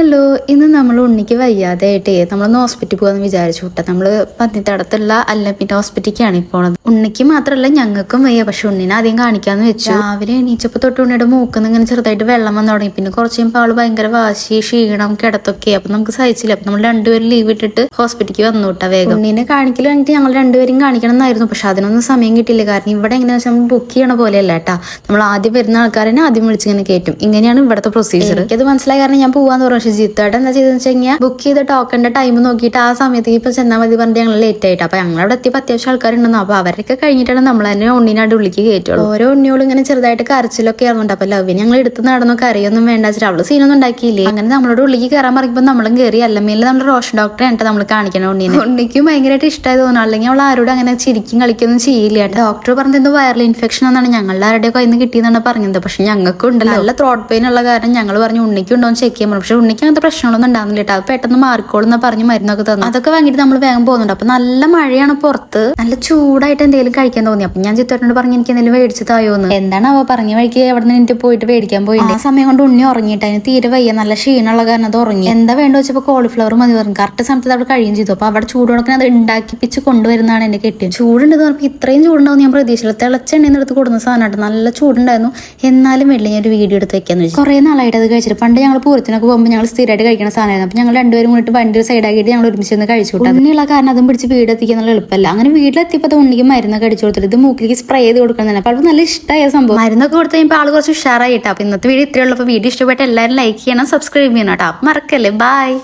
Hello, ഇന്ന് നമ്മൾ ഉണ്ണിക്ക് വയ്യാതെയായിട്ടേ നമ്മളൊന്ന് ഹോസ്പിറ്റലിൽ പോകാന്ന് വിചാരിച്ചു വിട്ടാ. നമ്മള് പന്നിത്തടത്തുള്ള അല്ലപ്പിന്റെ ഹോസ്പിറ്റലിലേക്കാണ് പോണത്. ഉണ്ണിക്ക് മാത്രല്ല ഞങ്ങൾക്കും വയ്യ, പക്ഷെ ഉണ്ണിനെ ആദ്യം കാണിക്കാന്ന് വെച്ചു. രാവിലെ എണീച്ചപ്പോ തൊട്ട് ഉണ്ണിയുടെ മൂക്കിന്ന് ഇങ്ങനെ ചെറുതായിട്ട് വെള്ളം വന്നു തുടങ്ങി. പിന്നെ കുറച്ച് കഴിയുമ്പോൾ ആള് ഭയങ്കര വാശി, ക്ഷീണം, കിടത്തൊക്കെ. അപ്പൊ നമുക്ക് സഹിച്ചില്ല. അപ്പൊ നമ്മൾ രണ്ടുപേരും ലീവ് ഇട്ടിട്ട് ഹോസ്പിറ്റലിലേക്ക് വന്നു വിട്ടാ വേഗം. ഉണ്ണിനെ കാണിക്കൽ കഴിഞ്ഞിട്ട് ഞങ്ങൾ രണ്ടുപേരും കാണിക്കണം എന്നായിരുന്നു, പക്ഷെ അതിനൊന്നും സമയം കിട്ടില്ല. കാരണം ഇവിടെ എങ്ങനെയാ വെച്ചാൽ നമ്മൾ ബുക്ക് ചെയ്യണ പോലെയല്ല കേട്ടാ. നമ്മൾ ആദ്യം വരുന്ന ആൾക്കാരെ ആദ്യം വിളിച്ചിങ്ങനെ കയറ്റും. ഇങ്ങനെയാണ് ഇവിടുത്തെ പ്രൊസീജിയർ. എനിക്കത് മനസ്സിലായ കാരണം ഞാൻ പോവാന്ന് പറഞ്ഞു. പക്ഷെ ജിത്തോട്ട് എന്താ ചെയ്തെന്ന് വെച്ച് കഴിഞ്ഞാൽ ബുക്ക് ചെയ്ത ടോക്കണിന്റെ ടൈം നോക്കിയിട്ട് ആ സമയത്തേക്ക് ഇപ്പൊ ചെന്നാൽ മതി പറഞ്ഞിട്ട് ഞങ്ങൾ ലേറ്റ് ആയിട്ട്. അപ്പൊ ഞങ്ങൾ അവിടെ എത്തിയപ്പോൾ അത്യാവശ്യം ആൾക്കാരുണ്ടെന്നു. അപ്പൊ അവരൊക്കെ കഴിഞ്ഞിട്ടാണ് നമ്മൾ തന്നെ ഉണ്ണിനാട് ഉള്ളിലേക്ക് കയറ്റുള്ളൂ. ഓരോ ഉണ്ണിയോളും ഇങ്ങനെ ചെറുതായിട്ട് കരച്ചിലൊക്കെ ആവുന്നുണ്ട്. അപ്പൊ ലവ് ഞങ്ങൾ എടുത്ത് നടന്നു, കരയൊന്നും വേണ്ട വെച്ചിട്ട് അവള് സീനൊന്നും ഉണ്ടാക്കിയില്ലേ. അങ്ങനെ നമ്മളോട് ഉള്ളിലേക്ക് കയറാൻ പറയുമ്പോൾ നമ്മളും കയറി. അല്ലമേല് നമ്മൾ റോഷൻ ഡോക്ടറെ ആയിട്ട് നമ്മൾ കാണിക്കണം ഉണ്ണിനെ. ഉണ്ണിക്കും ഭയങ്കരമായിട്ട് ഇഷ്ടമായി തോന്നുന്നു. അല്ലെങ്കിൽ അവൾ ആരോടും അങ്ങനെ ചിരിക്കും കളിക്കൊന്നും ചെയ്യില്ല. ഡോക്ടർ പറഞ്ഞത് എന്തോ വൈറൽ ഇൻഫെക്ഷൻ എന്നാണ് ഞങ്ങളുടെ ആരുടെ കയ്യിൽ നിന്ന് കിട്ടിയെന്നാണ് പറഞ്ഞത്. പക്ഷെ ഞങ്ങൾക്ക് ഉണ്ടല്ലോ നല്ല ത്രോട്ട് പെയിൻ ഉള്ള കാരണം ഞങ്ങൾ പറഞ്ഞു ഉണ്ണിക്ക് ഉണ്ടോ എന്ന് ചെക്ക് ചെയ്യാൻ. പക്ഷെ ഉണ്ണിക്ക് അങ്ങനത്തെ പ്രശ്നങ്ങളൊന്നും ഉണ്ടാകുന്നില്ല കേട്ടോ. അത് പെട്ടെന്ന് മാറിക്കോളെന്ന് പറഞ്ഞ് മരുന്നൊക്കെ തന്നു. അതൊക്കെ വാങ്ങിയിട്ട് നമ്മൾ വേഗം പോകുന്നുണ്ട്. അപ്പൊ നല്ല മഴയാണ് പുറത്ത്, നല്ല ചൂടായിട്ട് എന്തെങ്കിലും കഴിക്കാൻ തോന്നി. അപ്പൊ ഞാൻ ചിത്തോട്ടോട് പറഞ്ഞു എനിക്ക് എന്തെങ്കിലും മേടിച്ച് തായോന്ന്. എന്താണ് അവ പറഞ്ഞ വഴിക്ക് എവിടെ നിന്ന് എനിക്ക് പോയിട്ട് മേടിക്കാൻ പോയി. ആ സമയം കൊണ്ട് ഉണ്ണി ഉറങ്ങിയിട്ട് അതിന് തീരെ വയ്യ, നല്ല ക്ഷീണമുള്ള കാരണം അത് ഉറങ്ങി. എന്താ വേണ്ട വെച്ചപ്പോൾ കോളിഫ്ലവർ മതി പറഞ്ഞു. കറക്റ്റ് സമയത്ത് അവിടെ കഴിയും ചെയ്തു. അപ്പൊ അവിടെ ചൂടോടൊക്കെ അത് ഉണ്ടാക്കിപ്പിച്ച് കൊണ്ടുവരുന്നതാണ് എന്റെ കെട്ടി. ചൂടുണ്ട് പറഞ്ഞപ്പോൾ ഇത്രയും ചൂടുണ്ടാവും ഞാൻ പ്രതീക്ഷിച്ചില്ല. തിളച്ചെണ്ണയിൽ എടുത്ത് കൊടുക്കുന്ന സാധനമായിട്ട് നല്ല ചൂടുണ്ടായിരുന്നു. എന്നാലും വേണ്ടി ഞാൻ ഒരു വീഡിയോ എടുത്ത് വെക്കാന്ന് വെച്ചു. കുറെ നാളായിട്ട് അത് കഴിച്ചിട്ട്. പണ്ട് ഞങ്ങൾ പൂരത്തിനൊക്കെ പോകുമ്പോൾ ഞങ്ങൾ സ്ഥിരമായിട്ട് കഴിക്കുന്ന സാധനമായിരുന്നു. അപ്പൊ ഞങ്ങൾ രണ്ടുപേരും കൂടിയിട്ട് വണ്ടി സൈഡാക്കിയിട്ട് ഞങ്ങൾ ഒരുമിച്ച് കഴിച്ചു കൂട്ടാ. ഉണ്ണിയുള്ള കാരണം അതും പിടിച്ച് വീടെത്തിക്കാനുള്ള എളുപ്പമല്ല. അങ്ങനെ വീട്ടിലെത്തിയപ്പോൾ ഉണ്ണിക്ക് മരുന്നൊക്കെ അടിച്ചു കൊടുത്തിട്ട് ഇത് മൂക്കിലേക്ക് സ്പ്രേ ചെയ്ത് കൊടുക്കണം. അപ്പൊ അവൾക്ക് നല്ല ഇഷ്ടമായ സംഭവം. മരുന്നൊക്കെ കൊടുത്തു കഴിയുമ്പോൾ ആൾ കുറച്ച് ഉഷാറായിട്ടാ. അപ്പൊ ഇന്നത്തെ വീഡിയോ ഇത്രയുള്ളൂ. അപ്പൊ വീഡിയോ ഇഷ്ടപ്പെട്ട എല്ലാവരും ലൈക്ക് ചെയ്യണം, സബ്സ്ക്രൈബ് ചെയ്യണം കേട്ടോ. മറക്കല്ലേ. ബൈ.